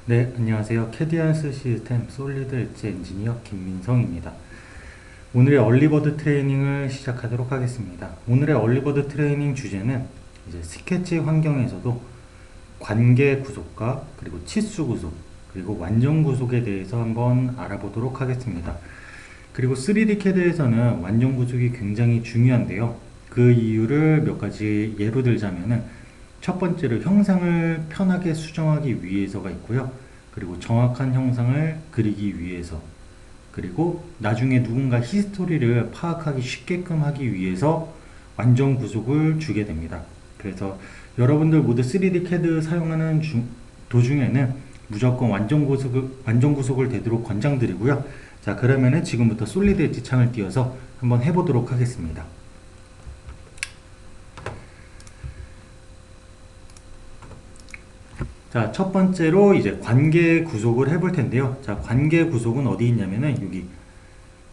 네, 안녕하세요. 캐디언스 시스템 솔리드 엣지 엔지니어 김민성입니다. 오늘의 얼리버드 트레이닝을 시작하도록 하겠습니다. 오늘의 얼리버드 트레이닝 주제는 이제 스케치 환경에서도 관계 구속과 그리고 치수 구속 그리고 완전 구속에 대해서 한번 알아보도록 하겠습니다. 그리고 3D CAD에서는 완전 구속이 굉장히 중요한데요. 그 이유를 몇 가지 예로 들자면은 첫 번째로 형상을 편하게 수정하기 위해서가 있고요. 그리고 정확한 형상을 그리기 위해서, 그리고 나중에 누군가 히스토리를 파악하기 쉽게끔 하기 위해서 완전 구속을 주게 됩니다. 그래서 여러분들 모두 3D CAD 사용하는 도중에는 무조건 완전 구속을 되도록 권장드리고요. 자, 그러면은 지금부터 솔리드 엣지 창을 띄워서 한번 해보도록 하겠습니다. 자, 첫 번째로 이제 관계 구속을 해볼 텐데요. 자, 관계 구속은 어디 있냐면은 여기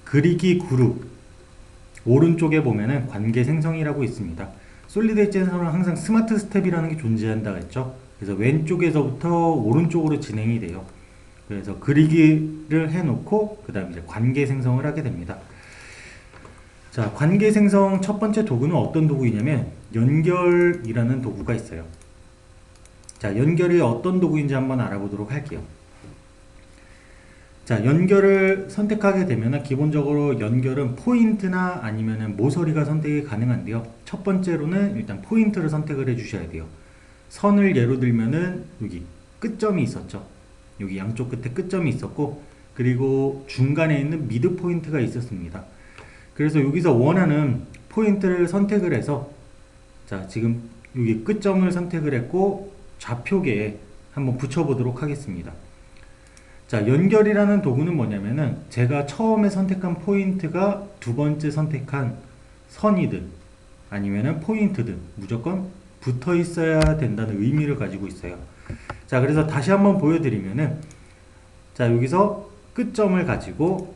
그리기 그룹 오른쪽에 보면은 관계 생성이라고 있습니다. 솔리드 엣지에서는 항상 스마트 스텝이라는 게 존재한다고 했죠. 그래서 왼쪽에서부터 오른쪽으로 진행이 돼요. 그래서 그리기를 해놓고 그 다음에 이제 관계 생성을 하게 됩니다. 자, 관계 생성 첫 번째 도구는 어떤 도구이냐면 연결이라는 도구가 있어요. 자, 연결이 어떤 도구인지 한번 알아보도록 할게요. 자, 연결을 선택하게 되면 기본적으로 연결은 포인트나 아니면은 모서리가 선택이 가능한데요. 첫 번째로는 일단 포인트를 선택을 해 주셔야 돼요. 선을 예로 들면은 여기 끝점이 있었죠. 여기 양쪽 끝에 끝점이 있었고, 그리고 중간에 있는 미드 포인트가 있었습니다. 그래서 여기서 원하는 포인트를 선택을 해서, 자, 지금 여기 끝점을 선택을 했고 좌표계에 한번 붙여보도록 하겠습니다. 자, 연결이라는 도구는 뭐냐면은 제가 처음에 선택한 포인트가 두 번째 선택한 선이든 아니면은 포인트든 무조건 붙어 있어야 된다는 의미를 가지고 있어요. 자, 그래서 다시 한번 보여드리면은, 자, 여기서 끝점을 가지고,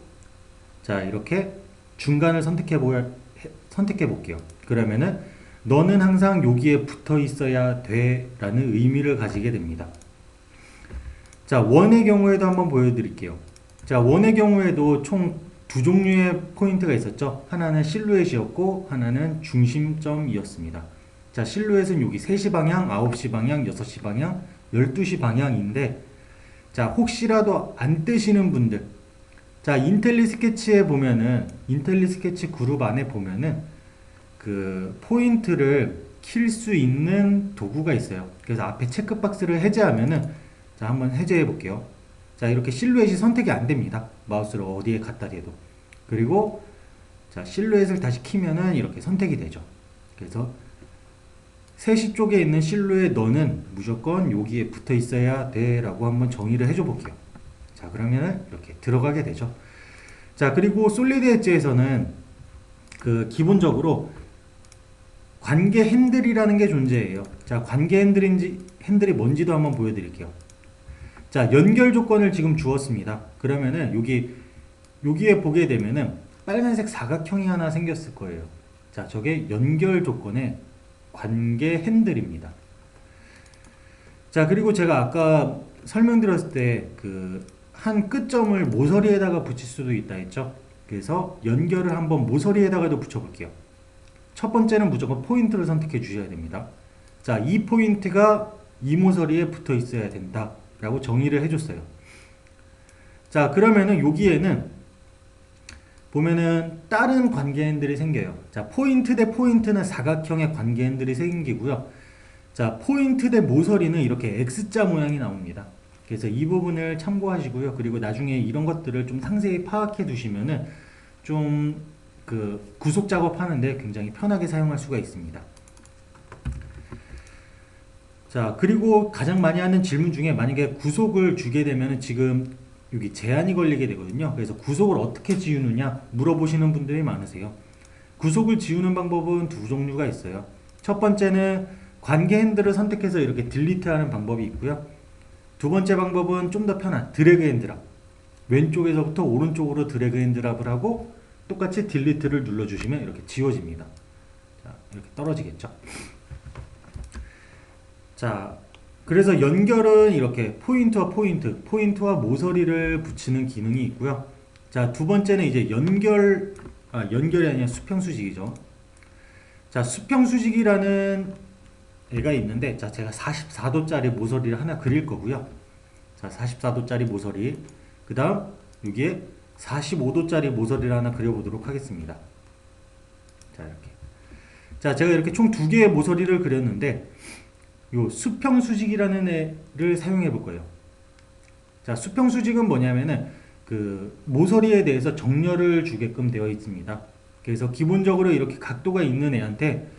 자, 이렇게 중간을 선택해 볼게요. 그러면은 너는 항상 여기에 붙어 있어야 돼 라는 의미를 가지게 됩니다. 자, 원의 경우에도 한번 보여드릴게요. 자, 원의 경우에도 총 두 종류의 포인트가 있었죠. 하나는 실루엣이었고 하나는 중심점이었습니다. 자, 실루엣은 여기 3시 방향, 9시 방향, 6시 방향, 12시 방향인데, 자, 혹시라도 안 뜨시는 분들, 자, 인텔리 스케치에 보면은, 인텔리 스케치 그룹 안에 보면은 그 포인트를 킬 수 있는 도구가 있어요. 그래서 앞에 체크박스를 해제하면은, 자, 한번 해제해 볼게요. 자, 이렇게 실루엣이 선택이 안 됩니다. 마우스를 어디에 갖다 대도. 그리고 자, 실루엣을 다시 키면은 이렇게 선택이 되죠. 그래서 3시 쪽에 있는 실루엣 너는 무조건 여기에 붙어 있어야 돼 라고 한번 정의를 해줘 볼게요. 자, 그러면은 이렇게 들어가게 되죠. 자, 그리고 솔리드 엣지에서는 그 기본적으로 관계 핸들이라는 게 존재해요. 자, 관계 핸들이 뭔지도 한번 보여드릴게요. 자, 연결 조건을 지금 주었습니다. 그러면은 여기에 보게 되면은 빨간색 사각형이 하나 생겼을 거예요. 자, 저게 연결 조건의 관계 핸들입니다. 자, 그리고 제가 아까 설명드렸을 때 그 한 끝점을 모서리에다가 붙일 수도 있다 했죠. 그래서 연결을 한번 모서리에다가도 붙여볼게요. 첫 번째는 무조건 포인트를 선택해 주셔야 됩니다. 자, 이 포인트가 이 모서리에 붙어 있어야 된다 라고 정의를 해줬어요. 자, 그러면은 여기에는 보면은 다른 관계 핸들이 생겨요. 자, 포인트 대 포인트는 사각형의 관계 핸들이 생기고요. 자, 포인트 대 모서리는 이렇게 X자 모양이 나옵니다. 그래서 이 부분을 참고하시고요. 그리고 나중에 이런 것들을 좀 상세히 파악해 두시면은 좀 그 구속 작업하는데 굉장히 편하게 사용할 수가 있습니다. 자, 그리고 가장 많이 하는 질문 중에 만약에 구속을 주게 되면 지금 여기 제한이 걸리게 되거든요. 그래서 구속을 어떻게 지우느냐 물어보시는 분들이 많으세요. 구속을 지우는 방법은 두 종류가 있어요. 첫 번째는 관계 핸들을 선택해서 이렇게 딜리트 하는 방법이 있고요. 두 번째 방법은 좀 더 편한 드래그 앤 드랍. 왼쪽에서부터 오른쪽으로 드래그 앤 드랍을 하고 똑같이 딜리트를 눌러주시면 이렇게 지워집니다. 자, 이렇게 떨어지겠죠. 자, 그래서 연결은 이렇게 포인트와 포인트, 포인트와 모서리를 붙이는 기능이 있고요. 자, 두 번째는 이제 연결이 아니라 수평수직이죠. 자, 수평수직이라는 애가 있는데, 자, 제가 44도짜리 모서리를 하나 그릴 거고요. 자, 44도짜리 모서리. 그 다음, 여기에 45도짜리 모서리를 하나 그려보도록 하겠습니다. 자, 이렇게. 자, 제가 이렇게 총 두 개의 모서리를 그렸는데, 요 수평수직이라는 애를 사용해 볼 거예요. 자, 수평수직은 뭐냐면은, 그, 모서리에 대해서 정렬을 주게끔 되어 있습니다. 그래서 기본적으로 이렇게 각도가 있는 애한테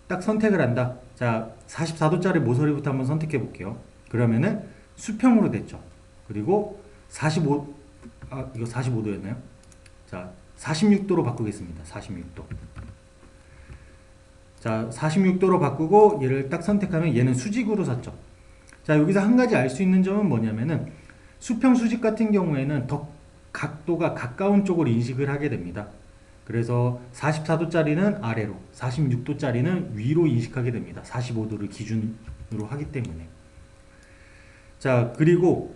딱 선택을 한다. 자, 44도짜리 모서리부터 한번 선택해 볼게요. 그러면은 수평으로 됐죠. 그리고 45, 이거 45도였나요? 자, 46도로 바꾸겠습니다. 46도. 자, 46도로 바꾸고 얘를 딱 선택하면 얘는 수직으로 섰죠. 자, 여기서 한 가지 알 수 있는 점은 뭐냐면은 수평 수직 같은 경우에는 더 각도가 가까운 쪽을 인식을 하게 됩니다. 그래서 44도짜리는 아래로, 46도짜리는 위로 인식하게 됩니다. 45도를 기준으로 하기 때문에. 자, 그리고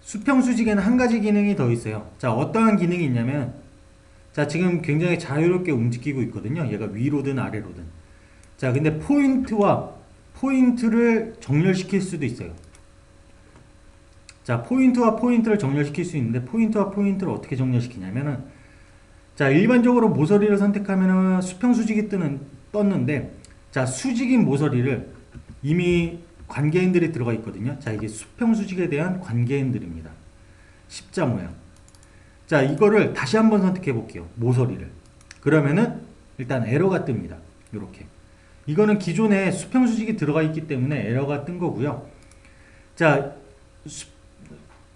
수평 수직에는 한 가지 기능이 더 있어요. 자, 어떠한 기능이 있냐면, 자, 지금 굉장히 자유롭게 움직이고 있거든요. 얘가 위로든 아래로든. 자, 근데 포인트를 정렬시킬 수도 있어요. 자, 포인트와 포인트를 정렬시킬 수 있는데, 포인트와 포인트를 어떻게 정렬시키냐면은, 자, 일반적으로 모서리를 선택하면은 수평 수직이 떴는데, 자, 수직인 모서리를 이미 관계인들이 들어가 있거든요. 자, 이게 수평 수직에 대한 관계인들입니다. 십자 모양. 자, 이거를 다시 한번 선택해 볼게요. 모서리를. 그러면은 일단 에러가 뜹니다. 이렇게. 이거는 기존에 수평 수직이 들어가 있기 때문에 에러가 뜬 거고요. 자,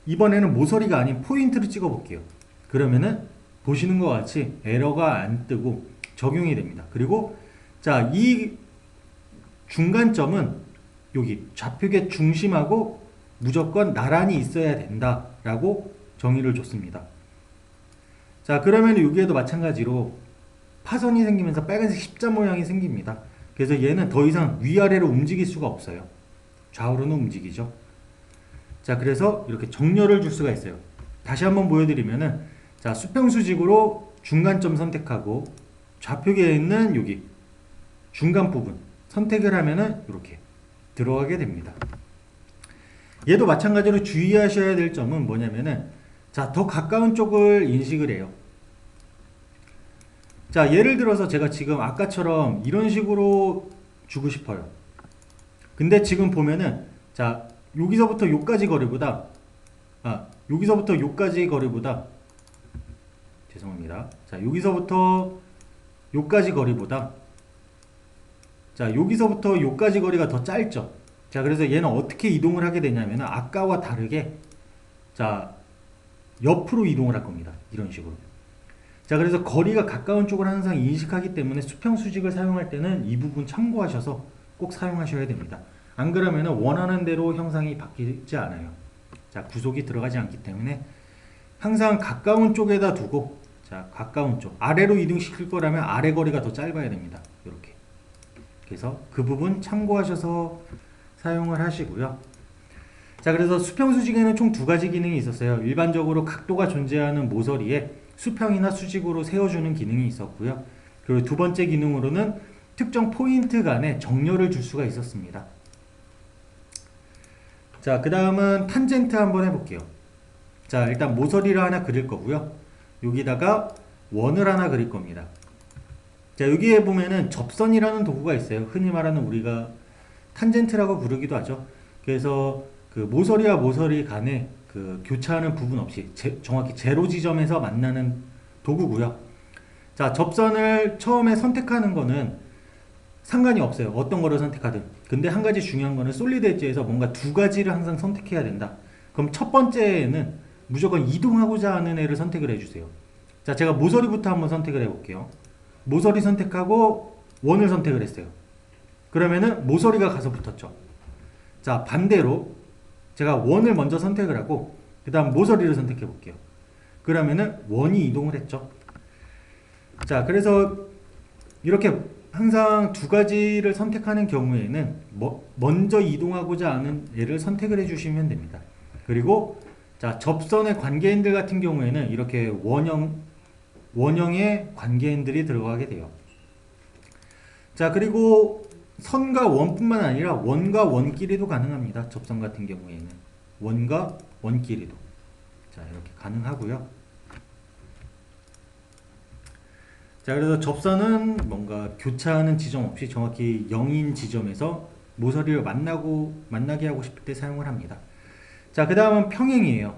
이번에는 모서리가 아닌 포인트를 찍어 볼게요. 그러면은 보시는 것 같이 에러가 안 뜨고 적용이 됩니다. 그리고 자, 이 중간점은 여기 좌표의 중심하고 무조건 나란히 있어야 된다라고 정의를 줬습니다. 자, 그러면 여기에도 마찬가지로 파선이 생기면서 빨간색 십자 모양이 생깁니다. 그래서 얘는 더 이상 위아래로 움직일 수가 없어요. 좌우로는 움직이죠. 자, 그래서 이렇게 정렬을 줄 수가 있어요. 다시 한번 보여드리면은, 자, 수평수직으로 중간점 선택하고 좌표계에 있는 여기 중간 부분 선택을 하면은 이렇게 들어가게 됩니다. 얘도 마찬가지로 주의하셔야 될 점은 뭐냐면은, 자, 더 가까운 쪽을 인식을 해요. 자, 예를 들어서 제가 지금 아까처럼 이런 식으로 주고 싶어요. 근데 지금 보면은, 자, 여기서부터 요까지 거리보다, 여기서부터 요까지 거리보다, 죄송합니다. 자, 여기서부터 요까지 거리보다, 자, 여기서부터 요까지 거리가 더 짧죠. 자, 그래서 얘는 어떻게 이동을 하게 되냐면, 아까와 다르게, 자, 옆으로 이동을 할 겁니다. 이런 식으로. 자, 그래서 거리가 가까운 쪽을 항상 인식하기 때문에 수평수직을 사용할 때는 이 부분 참고하셔서 꼭 사용하셔야 됩니다. 안 그러면 원하는 대로 형상이 바뀌지 않아요. 자, 구속이 들어가지 않기 때문에 항상 가까운 쪽에다 두고, 자, 가까운 쪽 아래로 이동시킬 거라면 아래 거리가 더 짧아야 됩니다. 이렇게. 그래서 그 부분 참고하셔서 사용을 하시고요. 자, 그래서 수평수직에는 총 두 가지 기능이 있었어요. 일반적으로 각도가 존재하는 모서리에 수평이나 수직으로 세워주는 기능이 있었고요. 그리고 두 번째 기능으로는 특정 포인트 간에 정렬을 줄 수가 있었습니다. 자, 그 다음은 탄젠트 한번 해볼게요. 자, 일단 모서리를 하나 그릴 거고요. 여기다가 원을 하나 그릴 겁니다. 자, 여기에 보면은 접선이라는 도구가 있어요. 흔히 말하는 우리가 탄젠트라고 부르기도 하죠. 그래서 그 모서리와 모서리 간에 그 교차하는 부분 없이 정확히 제로 지점에서 만나는 도구고요. 자, 접선을 처음에 선택하는 거는 상관이 없어요. 어떤 거를 선택하든. 근데 한 가지 중요한 거는 솔리드 엣지에서 뭔가 두 가지를 항상 선택해야 된다. 그럼 첫 번째는 무조건 이동하고자 하는 애를 선택을 해주세요. 자, 제가 모서리부터 한번 선택을 해볼게요. 모서리 선택하고 원을 선택을 했어요. 그러면은 모서리가 가서 붙었죠. 자, 반대로 제가 원을 먼저 선택을 하고 그 다음 모서리를 선택해 볼게요. 그러면은 원이 이동을 했죠. 자, 그래서 이렇게 항상 두 가지를 선택하는 경우에는 먼저 이동하고자 하는 애를 선택을 해주시면 됩니다. 그리고 자, 접선의 관계인들 같은 경우에는 이렇게 원형의 관계인들이 들어가게 돼요. 자, 그리고 선과 원뿐만 아니라 원과 원끼리도 가능합니다. 접선 같은 경우에는 원과 원끼리도 자, 이렇게 가능하고요. 자, 그래서 접선은 뭔가 교차하는 지점 없이 정확히 0인 지점에서 모서리를 만나게 하고 싶을 때 사용을 합니다. 자, 그 다음은 평행이에요.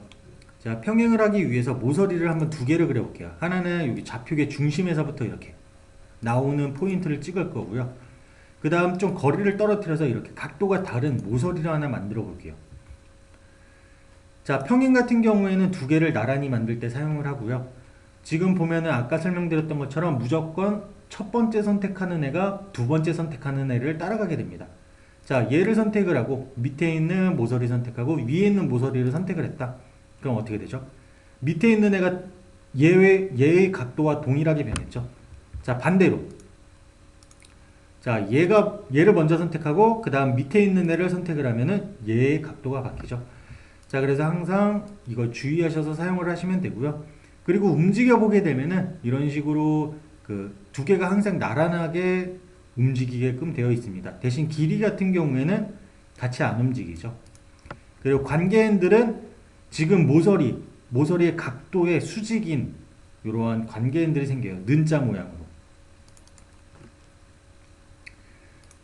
자, 평행을 하기 위해서 모서리를 한번 두 개를 그려볼게요. 하나는 여기 좌표계 중심에서부터 이렇게 나오는 포인트를 찍을 거고요. 그 다음 좀 거리를 떨어뜨려서 이렇게 각도가 다른 모서리를 하나 만들어 볼게요. 자, 평행 같은 경우에는 두 개를 나란히 만들 때 사용을 하고요. 지금 보면은 아까 설명드렸던 것처럼 무조건 첫 번째 선택하는 애가 두 번째 선택하는 애를 따라가게 됩니다. 자, 얘를 선택을 하고 밑에 있는 모서리 선택하고 위에 있는 모서리를 선택을 했다. 그럼 어떻게 되죠? 밑에 있는 애가 얘의 각도와 동일하게 변했죠. 자, 반대로. 자, 얘를 먼저 선택하고 그 다음 밑에 있는 애를 선택을 하면은 얘의 각도가 바뀌죠. 자, 그래서 항상 이걸 주의하셔서 사용을 하시면 되고요. 그리고 움직여 보게 되면은 이런 식으로 그 두 개가 항상 나란하게 움직이게끔 되어 있습니다. 대신 길이 같은 경우에는 같이 안 움직이죠. 그리고 관계인들은 지금 모서리의 각도에 수직인 이러한 관계인들이 생겨요. 는자 모양으로.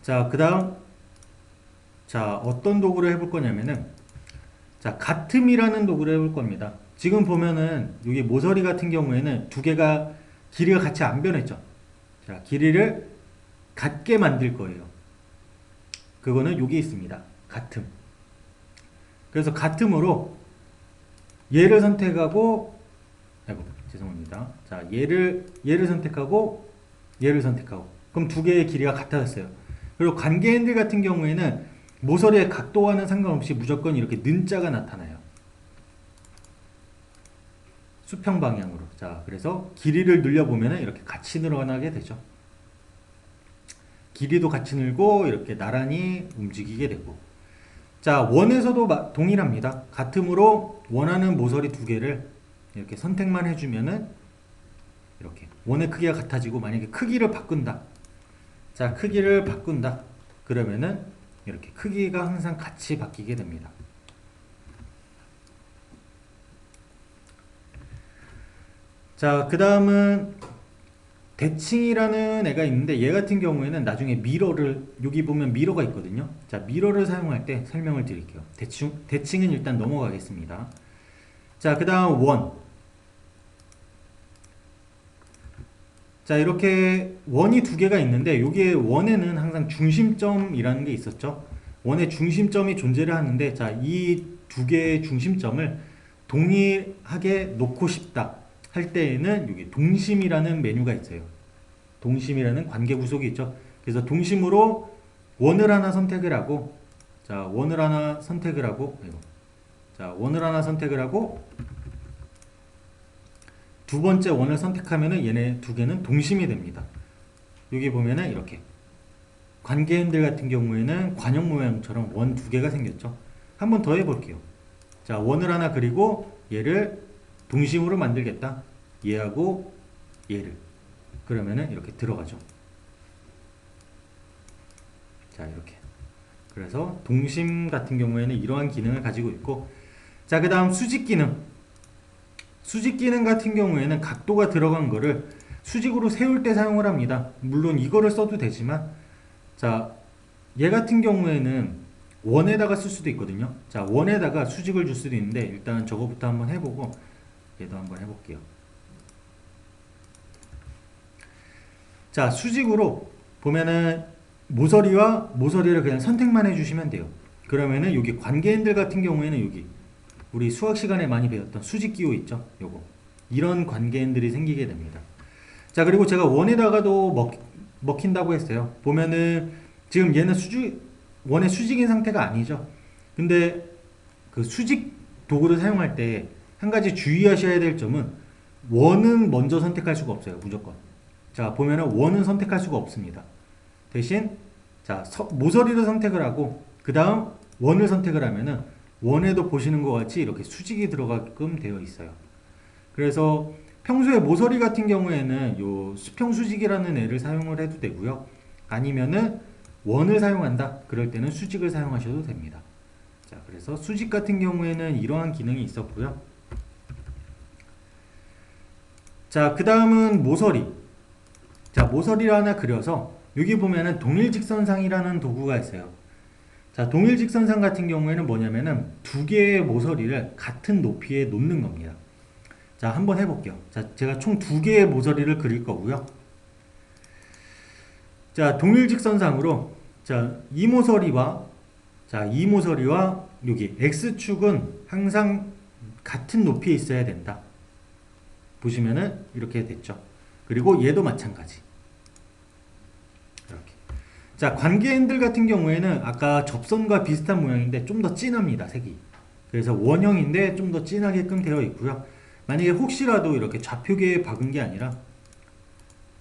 자, 그 다음 자, 어떤 도구를 해볼 거냐면은 자, 같음이라는 도구를 해볼 겁니다. 지금 보면은 여기 모서리 같은 경우에는 두 개가 길이가 같이 안 변했죠. 자, 길이를 같게 만들 거예요. 그거는 여기 있습니다. 같음. 그래서 같음으로 얘를 선택하고 죄송합니다. 자, 얘를 선택하고 얘를 선택하고 그럼 두 개의 길이가 같아졌어요. 그리고 관계인들 같은 경우에는 모서리의 각도와는 상관없이 무조건 이렇게 는자가 나타나요. 수평 방향으로. 자, 그래서 길이를 늘려보면 이렇게 같이 늘어나게 되죠. 길이도 같이 늘고 이렇게 나란히 움직이게 되고. 자, 원에서도 동일합니다. 같음으로 원하는 모서리 두 개를 이렇게 선택만 해주면은 이렇게 원의 크기가 같아지고 만약에 크기를 바꾼다. 자, 크기를 바꾼다. 그러면은 이렇게 크기가 항상 같이 바뀌게 됩니다. 자, 그 다음은 대칭이라는 애가 있는데 얘 같은 경우에는 나중에 여기 보면 미러가 있거든요. 자, 미러를 사용할 때 설명을 드릴게요. 대칭은 일단 넘어가겠습니다. 자, 그 다음 원. 자, 이렇게 원이 두 개가 있는데 여기에 원에는 항상 중심점이라는 게 있었죠. 원의 중심점이 존재를 하는데 자, 이 두 개의 중심점을 동일하게 놓고 싶다 할 때에는 여기 동심이라는 메뉴가 있어요. 동심이라는 관계 구속이 있죠. 그래서 동심으로 원을 하나 선택을 하고 자, 원을 하나 선택을 하고 두 번째 원을 선택하면은 얘네 두 개는 동심이 됩니다. 여기 보면은 이렇게 관계인들 같은 경우에는 관형 모양처럼 원 두 개가 생겼죠. 한번 더 해볼게요. 자, 원을 하나 그리고 얘를 동심으로 만들겠다. 얘하고 얘를. 그러면은 이렇게 들어가죠. 자, 이렇게. 그래서 동심 같은 경우에는 이러한 기능을 가지고 있고 자, 그 다음 수직 기능. 수직 기능 같은 경우에는 각도가 들어간 거를 수직으로 세울 때 사용을 합니다. 물론 이거를 써도 되지만 자, 얘 같은 경우에는 원에다가 쓸 수도 있거든요. 자, 원에다가 수직을 줄 수도 있는데 일단 저거부터 한번 해보고 얘도 한번 해볼게요. 자, 수직으로 보면은 모서리를 그냥 선택만 해주시면 돼요. 그러면은 여기 관계인들 같은 경우에는 여기 우리 수학 시간에 많이 배웠던 수직 기호 있죠? 요거. 이런 관계인들이 생기게 됩니다. 자, 그리고 제가 원에다가도 먹힌다고 했어요. 보면은 지금 얘는 원의 수직인 상태가 아니죠. 근데 그 수직 도구를 사용할 때 한 가지 주의하셔야 될 점은 원은 먼저 선택할 수가 없어요. 무조건. 자, 보면은 원은 선택할 수가 없습니다. 대신 자 모서리를 선택을 하고 그 다음 원을 선택을 하면은 원에도 보시는 것 같이 이렇게 수직이 들어가게끔 되어 있어요. 그래서 평소에 모서리 같은 경우에는 요 수평 수직이라는 애를 사용을 해도 되고요. 아니면은 원을 사용한다. 그럴 때는 수직을 사용하셔도 됩니다. 자, 그래서 수직 같은 경우에는 이러한 기능이 있었고요. 자, 그 다음은 모서리. 자, 모서리를 하나 그려서 여기 보면은 동일직선상이라는 도구가 있어요. 자, 동일직선상 같은 경우에는 뭐냐면은 두 개의 모서리를 같은 높이에 놓는 겁니다. 자, 한번 해볼게요. 자, 제가 총 두 개의 모서리를 그릴 거고요. 자, 동일직선상으로 자, 이 모서리와 여기 X축은 항상 같은 높이에 있어야 된다. 보시면은 이렇게 됐죠. 그리고 얘도 마찬가지. 이렇게. 자, 관계 핸들 같은 경우에는 아까 접선과 비슷한 모양인데 좀 더 진합니다, 색이. 그래서 원형인데 좀 더 진하게끔 되어 있고요. 만약에 혹시라도 이렇게 좌표계에 박은 게 아니라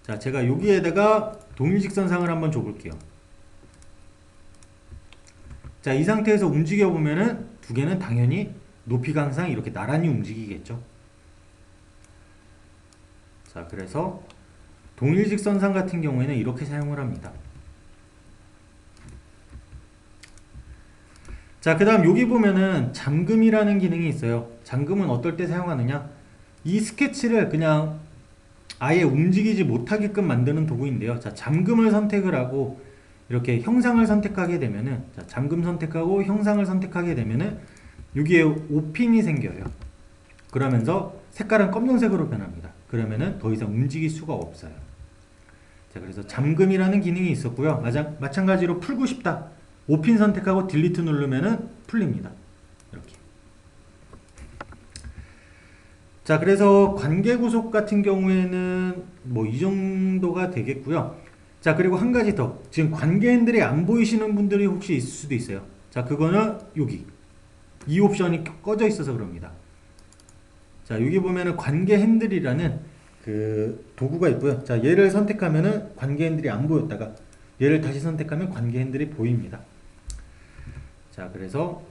자, 제가 여기에다가 동일직선상을 한번 줘볼게요. 자, 이 상태에서 움직여 보면은 두 개는 당연히 높이가 항상 이렇게 나란히 움직이겠죠. 자, 그래서 동일직선상 같은 경우에는 이렇게 사용을 합니다. 자, 그 다음 여기 보면은 잠금이라는 기능이 있어요. 잠금은 어떨 때 사용하느냐? 이 스케치를 그냥 아예 움직이지 못하게끔 만드는 도구인데요. 자, 잠금을 선택을 하고 이렇게 형상을 선택하게 되면은 자, 잠금 선택하고 형상을 선택하게 되면은 여기에 오핀이 생겨요. 그러면서 색깔은 검정색으로 변합니다. 그러면은 더 이상 움직일 수가 없어요. 자, 그래서 잠금이라는 기능이 있었고요. 마찬가지로 풀고 싶다. 오핀 선택하고 딜리트 누르면은 풀립니다. 이렇게. 자, 그래서 관계 구속 같은 경우에는 뭐 이 정도가 되겠고요. 자, 그리고 한 가지 더. 지금 관계 핸들이 안 보이시는 분들이 혹시 있을 수도 있어요. 자, 그거는 여기. 이 옵션이 꺼져 있어서 그럽니다. 자, 여기 보면은 관계 핸들이라는 그 도구가 있고요. 자, 얘를 선택하면은 관계 핸들이 안 보였다가 얘를 다시 선택하면 관계 핸들이 보입니다. 자, 그래서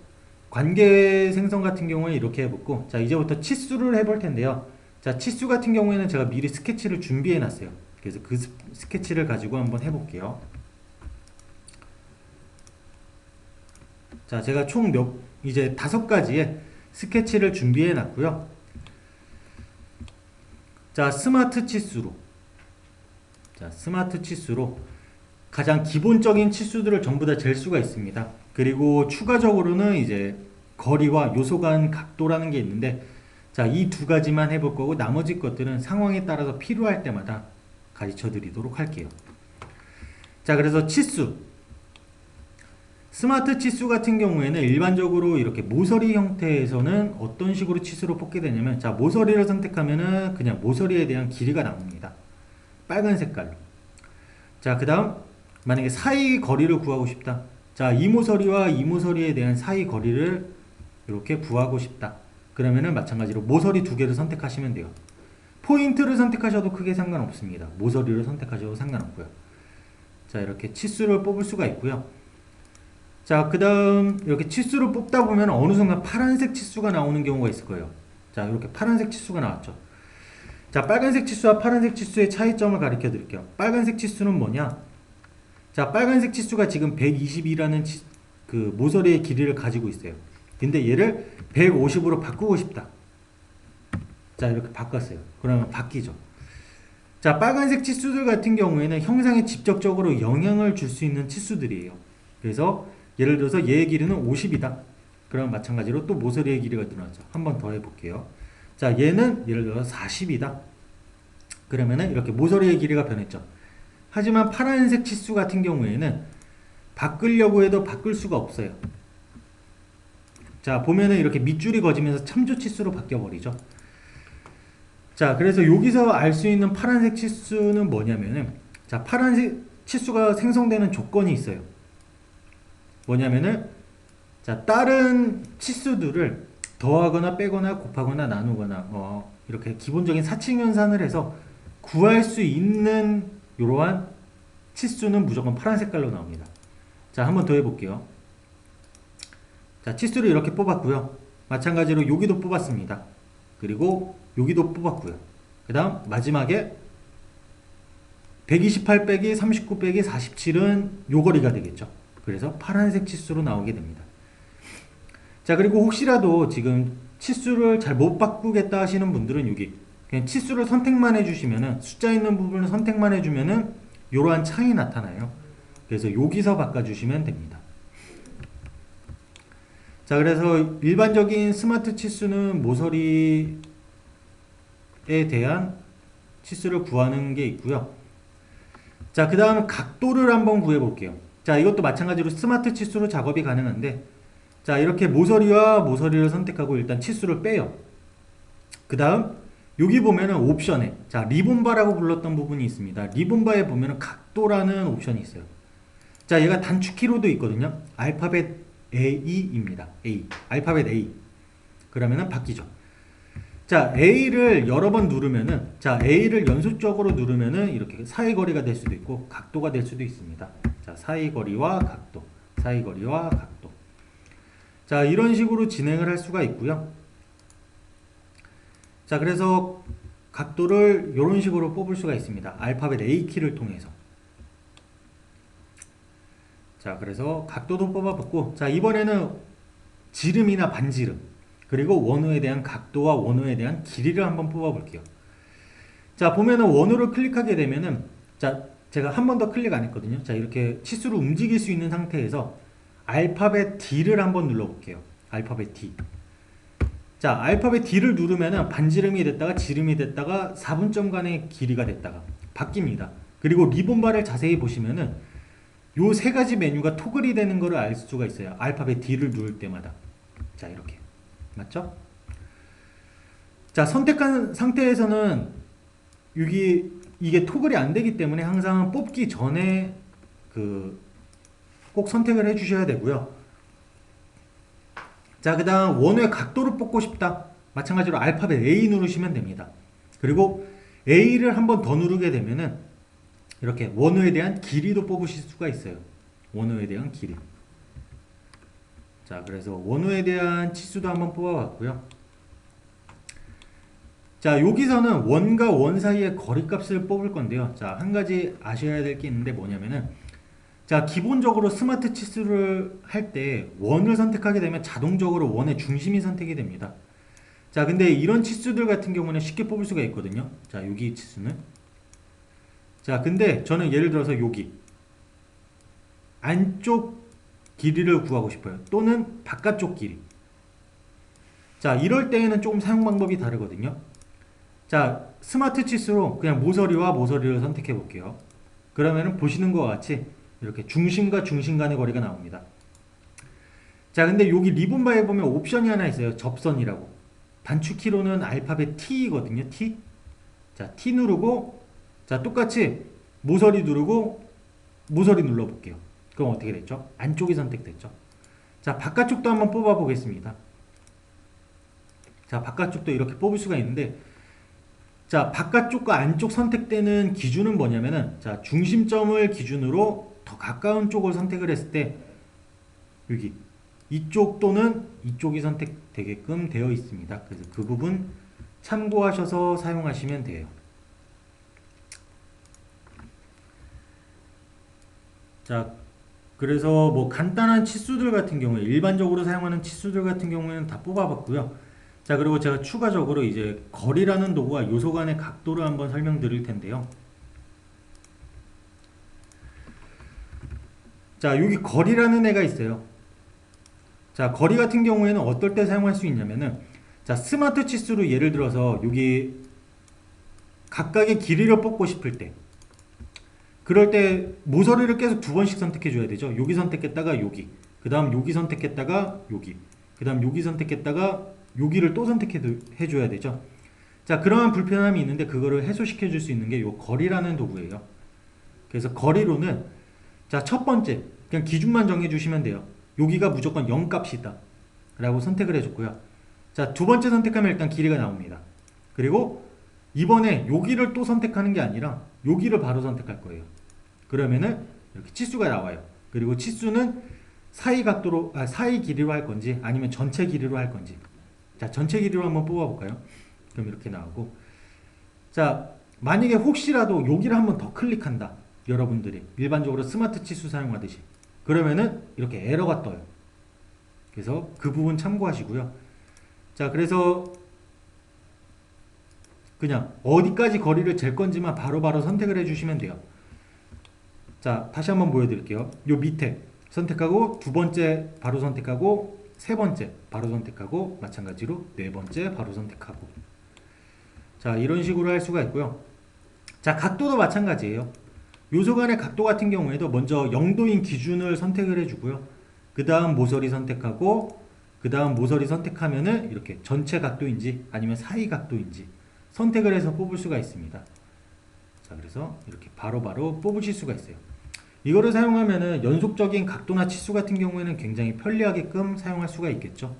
관계 생성 같은 경우에 이렇게 해봤고, 자, 이제부터 치수를 해볼 텐데요. 자, 치수 같은 경우에는 제가 미리 스케치를 준비해 놨어요. 그래서 그 스케치를 가지고 한번 해볼게요. 자, 제가 총 이제 5가지의 스케치를 준비해 놨고요. 자, 스마트 치수로 가장 기본적인 치수들을 전부 다 잴 수가 있습니다. 그리고 추가적으로는 이제 거리와 요소 간 각도라는 게 있는데, 자, 이 두 가지만 해볼 거고 나머지 것들은 상황에 따라서 필요할 때마다 가르쳐 드리도록 할게요. 자, 그래서 치수. 스마트 치수 같은 경우에는 일반적으로 이렇게 모서리 형태에서는 어떤 식으로 치수를 뽑게 되냐면, 자, 모서리를 선택하면은 그냥 모서리에 대한 길이가 나옵니다. 빨간 색깔로. 자, 그 다음 만약에 사이 거리를 구하고 싶다. 자, 이 모서리와 이 모서리에 대한 사이 거리를 이렇게 구하고 싶다. 그러면은 마찬가지로 모서리 두 개를 선택하시면 돼요. 포인트를 선택하셔도 크게 상관없습니다. 모서리를 선택하셔도 상관없고요. 자, 이렇게 치수를 뽑을 수가 있고요. 자, 그 다음 이렇게 치수를 뽑다 보면 어느 순간 파란색 치수가 나오는 경우가 있을 거예요. 자, 이렇게 파란색 치수가 나왔죠. 자, 빨간색 치수와 파란색 치수의 차이점을 가르쳐 드릴게요. 빨간색 치수는 뭐냐? 자, 빨간색 치수가 지금 120이라는 그 모서리의 길이를 가지고 있어요. 근데 얘를 150으로 바꾸고 싶다. 자, 이렇게 바꿨어요. 그러면 바뀌죠. 자, 빨간색 치수들 같은 경우에는 형상에 직접적으로 영향을 줄 수 있는 치수들이에요. 그래서 예를 들어서 얘의 길이는 50이다. 그럼 마찬가지로 또 모서리의 길이가 늘어나죠. 한 번 더 해볼게요. 자, 얘는 예를 들어서 40이다. 그러면은 이렇게 모서리의 길이가 변했죠. 하지만 파란색 치수 같은 경우에는 바꾸려고 해도 바꿀 수가 없어요. 자, 보면은 이렇게 밑줄이 거지면서 참조 치수로 바뀌어 버리죠. 자, 그래서 여기서 알 수 있는 파란색 치수는 뭐냐면은, 자, 파란색 치수가 생성되는 조건이 있어요. 뭐냐면은, 자, 다른 치수들을 더하거나 빼거나 곱하거나 나누거나 이렇게 기본적인 사칙 연산을 해서 구할 수 있는 이러한 치수는 무조건 파란 색깔로 나옵니다. 자, 한번 더 해볼게요. 자, 치수를 이렇게 뽑았고요. 마찬가지로 여기도 뽑았습니다. 그리고 여기도 뽑았고요. 그 다음 마지막에 128 빼기 39 빼기 47은 요 거리가 되겠죠. 그래서 파란색 치수로 나오게 됩니다. 자, 그리고 혹시라도 지금 치수를 잘 못 바꾸겠다 하시는 분들은 여기 그냥 치수를 선택만 해주시면은, 숫자 있는 부분을 선택만 해주면은 이러한 창이 나타나요. 그래서 여기서 바꿔주시면 됩니다. 자, 그래서 일반적인 스마트 치수는 모서리에 대한 치수를 구하는 게 있고요. 자, 그 다음 각도를 한번 구해 볼게요. 자, 이것도 마찬가지로 스마트 치수로 작업이 가능한데, 자, 이렇게 모서리와 모서리를 선택하고 일단 치수를 빼요. 그 다음 여기 보면은 옵션에, 자, 리본바라고 불렀던 부분이 있습니다. 리본바에 보면은 각도라는 옵션이 있어요. 자, 얘가 단축키로도 있거든요. 알파벳 A입니다. A. 알파벳 A. 그러면은 바뀌죠. 자, A를 여러 번 누르면은, 자, A를 연속적으로 누르면은 이렇게 사이거리가 될 수도 있고 각도가 될 수도 있습니다. 자, 사이거리와 각도, 사이거리와 각도. 자, 이런 식으로 진행을 할 수가 있고요. 자, 그래서 각도를 이런 식으로 뽑을 수가 있습니다. 알파벳 A키를 통해서. 자, 그래서 각도도 뽑아봤고, 자, 이번에는 지름이나 반지름, 그리고 원호에 대한 각도와 원호에 대한 길이를 한번 뽑아볼게요. 자, 보면은 원호를 클릭하게 되면은, 자, 제가 한 번 더 클릭 안 했거든요. 자, 이렇게 치수를 움직일 수 있는 상태에서 알파벳 D를 한번 눌러볼게요. 알파벳 D. 자, 알파벳 D를 누르면은 반지름이 됐다가 지름이 됐다가 4분점간의 길이가 됐다가 바뀝니다. 그리고 리본바를 자세히 보시면은 요 세 가지 메뉴가 토글이 되는 거를 알 수가 있어요. 알파벳 D를 누를 때마다. 자, 이렇게. 맞죠? 자, 선택한 상태에서는 이게 토글이 안 되기 때문에 항상 뽑기 전에 꼭 선택을 해 주셔야 되고요. 자, 그 다음 원호의 각도를 뽑고 싶다. 마찬가지로 알파벳 A 누르시면 됩니다. 그리고 A를 한 번 더 누르게 되면은 이렇게 원호에 대한 길이도 뽑으실 수가 있어요. 원호에 대한 길이. 자, 그래서 원호에 대한 치수도 한번 뽑아봤고요. 자, 여기서는 원과 원 사이의 거리값을 뽑을 건데요. 자, 한 가지 아셔야 될 게 있는데 뭐냐면은, 자, 기본적으로 스마트 치수를 할 때 원을 선택하게 되면 자동적으로 원의 중심이 선택이 됩니다. 자, 근데 이런 치수들 같은 경우는 쉽게 뽑을 수가 있거든요. 자, 여기 치수는. 자, 근데 저는 예를 들어서 여기 안쪽 길이를 구하고 싶어요. 또는 바깥쪽 길이. 자, 이럴 때에는 조금 사용 방법이 다르거든요. 자, 스마트 치수로 그냥 모서리와 모서리를 선택해 볼게요. 그러면은 보시는 것과 같이 이렇게 중심과 중심 간의 거리가 나옵니다. 자, 근데 여기 리본바에 보면 옵션이 하나 있어요. 접선이라고. 단축키로는 알파벳 T거든요. T. 자, T 누르고, 자, 똑같이 모서리 누르고 모서리 눌러볼게요. 그럼 어떻게 됐죠? 안쪽이 선택됐죠. 자, 바깥쪽도 한번 뽑아 보겠습니다. 자, 바깥쪽도 이렇게 뽑을 수가 있는데, 자, 바깥쪽과 안쪽 선택되는 기준은 뭐냐면은, 자, 중심점을 기준으로 더 가까운 쪽을 선택을 했을 때 여기 이쪽 또는 이쪽이 선택되게끔 되어 있습니다. 그래서 그 부분 참고하셔서 사용하시면 돼요. 자, 그래서 뭐 간단한 치수들 같은 경우에, 일반적으로 사용하는 치수들 같은 경우에는 다 뽑아봤고요. 자, 그리고 제가 추가적으로 이제 거리라는 도구와 요소 간의 각도를 한번 설명드릴 텐데요. 자, 여기 거리라는 애가 있어요. 자, 거리 같은 경우에는 어떨 때 사용할 수 있냐면은, 자, 스마트 치수로 예를 들어서 여기 각각의 길이를 뽑고 싶을 때, 그럴 때 모서리를 계속 두 번씩 선택해 줘야 되죠. 여기 선택했다가 여기, 그 다음 여기 선택했다가 여기, 그 다음 여기 선택했다가 여기를 또 선택해 줘야 되죠. 자, 그러한 불편함이 있는데 그거를 해소시켜 줄 수 있는 게 요 거리라는 도구예요. 그래서 거리로는, 자, 첫 번째 그냥 기준만 정해 주시면 돼요. 여기가 무조건 0 값이다 라고 선택을 해줬고요. 자, 두 번째 선택하면 일단 길이가 나옵니다. 그리고 이번에 여기를 또 선택하는 게 아니라 여기를 바로 선택할 거예요. 그러면은 이렇게 치수가 나와요. 그리고 치수는 사이 각도로, 사이 길이로 할 건지 아니면 전체 길이로 할 건지. 자, 전체 길이로 한번 뽑아볼까요? 그럼 이렇게 나오고. 자, 만약에 혹시라도 여기를 한번 더 클릭한다. 여러분들이 일반적으로 스마트 치수 사용하듯이. 그러면은 이렇게 에러가 떠요. 그래서 그 부분 참고하시고요. 자, 그래서 그냥 어디까지 거리를 잴 건지만 바로바로 선택을 해주시면 돼요. 자, 다시 한번 보여드릴게요. 요 밑에 선택하고 두 번째 바로 선택하고 세 번째 바로 선택하고 마찬가지로 네 번째 바로 선택하고. 자, 이런 식으로 할 수가 있고요. 자, 각도도 마찬가지예요. 요소 간의 각도 같은 경우에도 먼저 0도인 기준을 선택을 해주고요. 그 다음 모서리 선택하고 그 다음 모서리 선택하면은 이렇게 전체 각도인지 아니면 사이 각도인지 선택을 해서 뽑을 수가 있습니다. 자, 그래서 이렇게 바로바로 뽑으실 수가 있어요. 이거를 사용하면은 연속적인 각도나 치수 같은 경우에는 굉장히 편리하게끔 사용할 수가 있겠죠.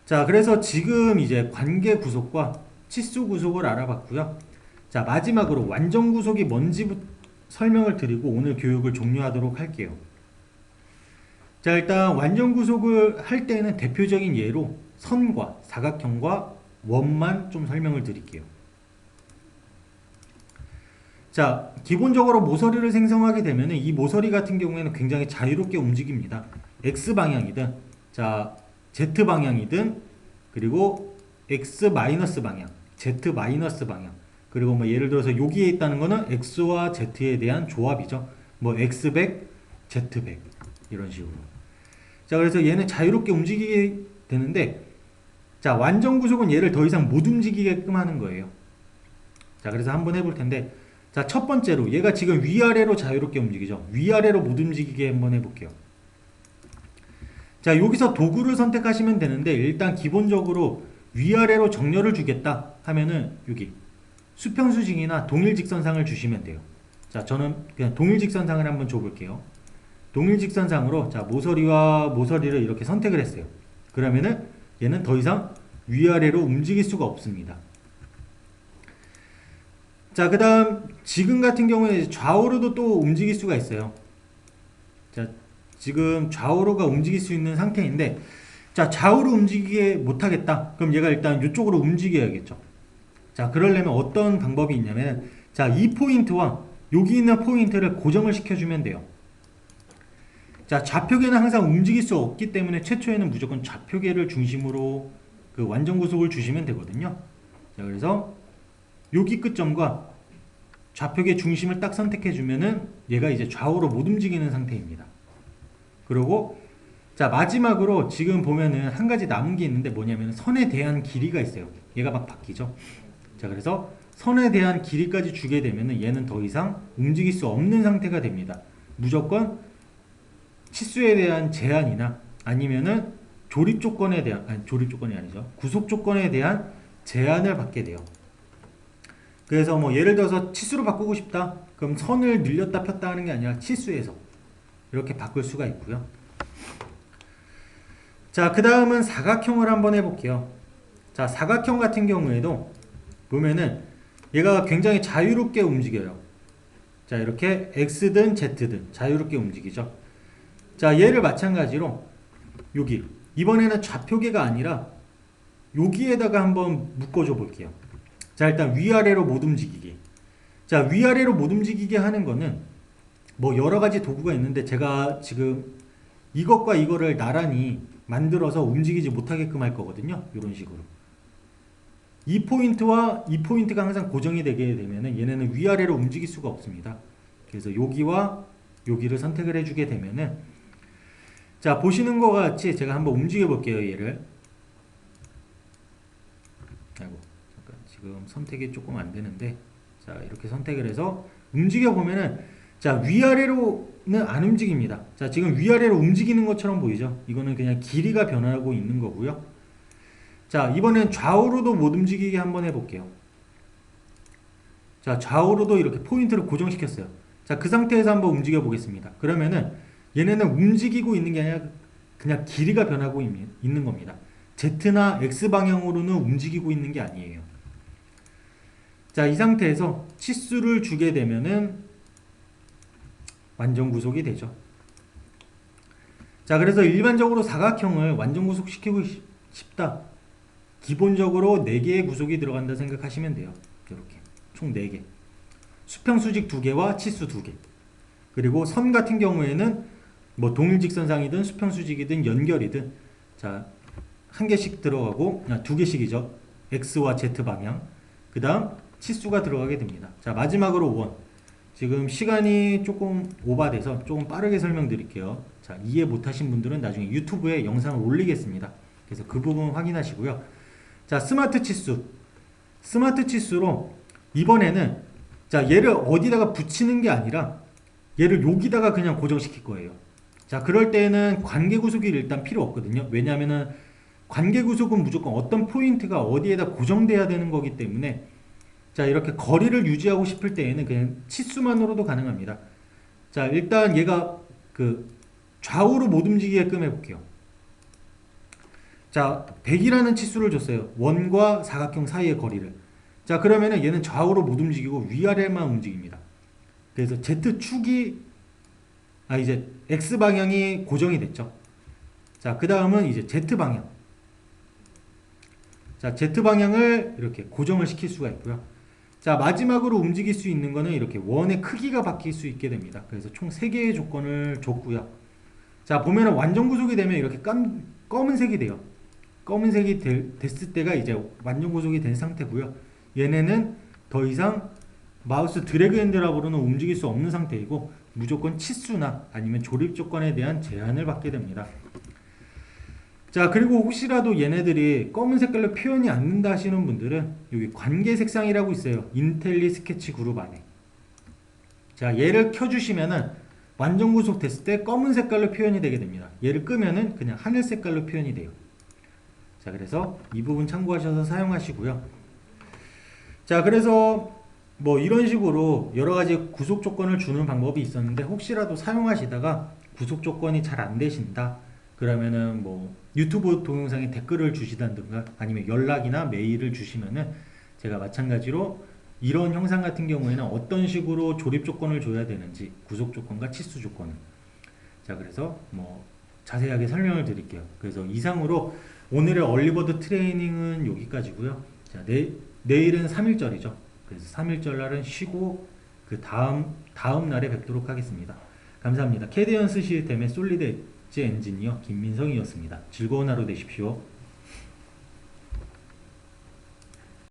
자, 그래서 지금 이제 관계 구속과 치수 구속을 알아봤고요. 자, 마지막으로 완전 구속이 뭔지 설명을 드리고 오늘 교육을 종료하도록 할게요. 자, 일단 완전 구속을 할 때는 대표적인 예로 선과 사각형과 원만 좀 설명을 드릴게요. 자, 기본적으로 모서리를 생성하게 되면 이 모서리 같은 경우에는 굉장히 자유롭게 움직입니다. X방향이든, 자, Z방향이든, 그리고 X- 방향, Z- 방향, 그리고 뭐 예를 들어서 여기에 있다는 거는 X와 Z에 대한 조합이죠. 뭐 X100, Z100 이런 식으로. 자, 그래서 얘는 자유롭게 움직이게 되는데, 자, 완전 구속은 얘를 더 이상 못 움직이게끔 하는 거예요. 자, 그래서 한번 해볼 텐데, 자, 첫 번째로 얘가 지금 위아래로 자유롭게 움직이죠. 위아래로 못 움직이게 한번 해볼게요. 자, 여기서 도구를 선택하시면 되는데 일단 기본적으로 위아래로 정렬을 주겠다 하면은 여기 수평수직이나 동일직선상을 주시면 돼요. 자, 저는 그냥 동일직선상을 한번 줘볼게요. 동일직선상으로 자, 모서리와 모서리를 이렇게 선택을 했어요. 그러면은 얘는 더 이상 위아래로 움직일 수가 없습니다. 자, 그 다음 지금 같은 경우에 좌우로도 또 움직일 수가 있어요. 자, 지금 좌우로가 움직일 수 있는 상태인데, 자, 좌우로 움직이게 못하겠다. 그럼 얘가 일단 이쪽으로 움직여야겠죠. 자, 그러려면 어떤 방법이 있냐면, 자, 이 포인트와 여기 있는 포인트를 고정을 시켜주면 돼요. 자, 좌표계는 항상 움직일 수 없기 때문에 최초에는 무조건 좌표계를 중심으로 그 완전 구속을 주시면 되거든요. 자, 그래서 여기 끝점과 좌표계 중심을 딱 선택해주면은 얘가 이제 좌우로 못 움직이는 상태입니다. 그리고 자, 마지막으로 지금 보면은 한 가지 남은 게 있는데 뭐냐면 선에 대한 길이가 있어요. 얘가 막 바뀌죠. 자, 그래서 선에 대한 길이까지 주게 되면은 얘는 더 이상 움직일 수 없는 상태가 됩니다. 무조건 치수에 대한 제한이나 아니면은 조립 조건에 대한, 아니 조립 조건이 아니죠. 구속 조건에 대한 제한을 받게 돼요. 그래서 뭐 예를 들어서 치수로 바꾸고 싶다. 그럼 선을 늘렸다 폈다 하는 게 아니라 치수에서 이렇게 바꿀 수가 있고요. 자, 그 다음은 사각형을 한번 해볼게요. 자, 사각형 같은 경우에도 보면은 얘가 굉장히 자유롭게 움직여요. 자, 이렇게 X든 Z든 자유롭게 움직이죠. 자, 얘를 마찬가지로 여기 이번에는 좌표계가 아니라 여기에다가 한번 묶어줘 볼게요. 자, 일단 위아래로 못 움직이게. 자, 위아래로 못 움직이게 하는 거는 뭐 여러 가지 도구가 있는데 제가 지금 이것과 이거를 나란히 만들어서 움직이지 못하게끔 할 거거든요. 이런 식으로. 이 포인트와 이 포인트가 항상 고정이 되게 되면은 얘네는 위아래로 움직일 수가 없습니다. 그래서 여기와 여기를 선택을 해주게 되면은 자, 보시는 것 같이 제가 한번 움직여 볼게요. 얘를. 아이고, 잠깐 지금 선택이 조금 안 되는데 자, 이렇게 선택을 해서 움직여 보면은 자, 위아래로는 안 움직입니다. 자, 지금 위아래로 움직이는 것처럼 보이죠? 이거는 그냥 길이가 변하고 있는 거고요. 자, 이번엔 좌우로도 못 움직이게 한번 해볼게요. 자, 좌우로도 이렇게 포인트를 고정시켰어요. 자, 그 상태에서 한번 움직여 보겠습니다. 그러면은 얘네는 움직이고 있는 게 아니라 그냥 길이가 변하고 있는 겁니다. Z나 X 방향으로는 움직이고 있는 게 아니에요. 자, 이 상태에서 치수를 주게 되면은 완전 구속이 되죠. 자, 그래서 일반적으로 사각형을 완전 구속시키고 싶다. 기본적으로 4개의 구속이 들어간다 생각하시면 돼요. 이렇게 총 4개. 수평수직 2개와 치수 2개. 그리고 선 같은 경우에는 뭐 동일직선상이든 수평수직이든 연결이든 자, 한 개씩 들어가고 2개씩이죠. X와 Z 방향. 그 다음 치수가 들어가게 됩니다. 자, 마지막으로 원. 지금 시간이 조금 오바돼서 조금 빠르게 설명드릴게요. 자, 이해 못하신 분들은 나중에 유튜브에 영상을 올리겠습니다. 그래서 그 부분 확인하시고요. 자, 스마트 치수. 스마트 치수로 이번에는 자, 얘를 어디다가 붙이는 게 아니라 얘를 여기다가 그냥 고정시킬 거예요. 자, 그럴 때는 관계구속이 일단 필요 없거든요. 왜냐하면은 관계구속은 무조건 어떤 포인트가 어디에다 고정돼야 되는 거기 때문에 자, 이렇게 거리를 유지하고 싶을 때에는 그냥 치수만으로도 가능합니다. 자, 일단 얘가 그 좌우로 못 움직이게끔 해볼게요. 자, 100이라는 치수를 줬어요. 원과 사각형 사이의 거리를. 자, 그러면은 얘는 좌우로 못 움직이고 위아래만 움직입니다. 그래서 Z축이 이제 X방향이 고정이 됐죠. 자, 그 다음은 이제 Z방향. 자, Z방향을 이렇게 고정을 시킬 수가 있고요. 자, 마지막으로 움직일 수 있는 거는 이렇게 원의 크기가 바뀔 수 있게 됩니다. 그래서 총 3개의 조건을 줬고요. 자, 보면은 완전 구속이 되면 이렇게 검은색이 돼요. 검은색이 됐을 때가 이제 완전 구속이 된 상태고요. 얘네는 더 이상 마우스 드래그 앤 드랍으로는 움직일 수 없는 상태이고 무조건 치수나 아니면 조립 조건에 대한 제한을 받게 됩니다. 자, 그리고 혹시라도 얘네들이 검은 색깔로 표현이 안 된다 하시는 분들은 여기 관계 색상이라고 있어요. 인텔리 스케치 그룹 안에. 자, 얘를 켜주시면은 완전 구속 됐을 때 검은 색깔로 표현이 되게 됩니다. 얘를 끄면은 그냥 하늘 색깔로 표현이 돼요. 자, 그래서 이 부분 참고하셔서 사용하시고요. 자, 그래서 뭐 이런 식으로 여러 가지 구속 조건을 주는 방법이 있었는데 혹시라도 사용하시다가 구속 조건이 잘 안 되신다. 그러면은 뭐 유튜브 동영상에 댓글을 주시던가 아니면 연락이나 메일을 주시면은 제가 마찬가지로 이런 형상 같은 경우에는 어떤 식으로 조립 조건을 줘야 되는지 구속 조건과 치수 조건을 자, 그래서 뭐 자세하게 설명을 드릴게요. 그래서 이상으로 오늘의 얼리버드 트레이닝은 여기까지고요. 자, 내일은 3일절이죠. 그래서 3일절 날은 쉬고 그 다음 날에 뵙도록 하겠습니다. 감사합니다. 캐드 연습 시스템의 솔리드 엣지 엔지니어 김민성이었습니다. 즐거운 하루 되십시오.